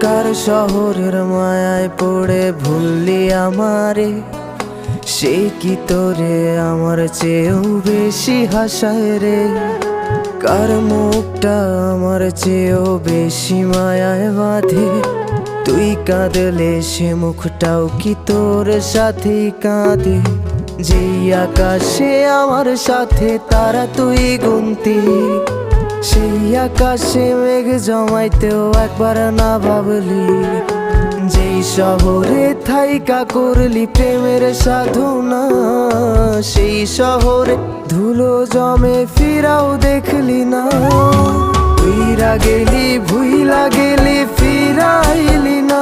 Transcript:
কার শহরের মায়ায় পড়ে ভুললি আমারে, সে কি তোরে আমার চেয়েও বেশি হাসায় রে। কার মুখটা আমার চেয়েও বেশি মায়ায় বাঁধে, তুই কাঁদলে সে মুখটাও কি তোর সাথেই কাঁদে। যেই আকাশে আমার সাথে তারা তুই গুনতি, সেই আকাশে মেঘ জমাইতেও একবার না ভাবলি। যেই শহরে থাইকা করলি প্রেমের সাধনা, সেই শহরে ধুলো জমে ফিরাও দেখলি না। উইরা গেলি ভুইলা গেলি ফিরাইলি না।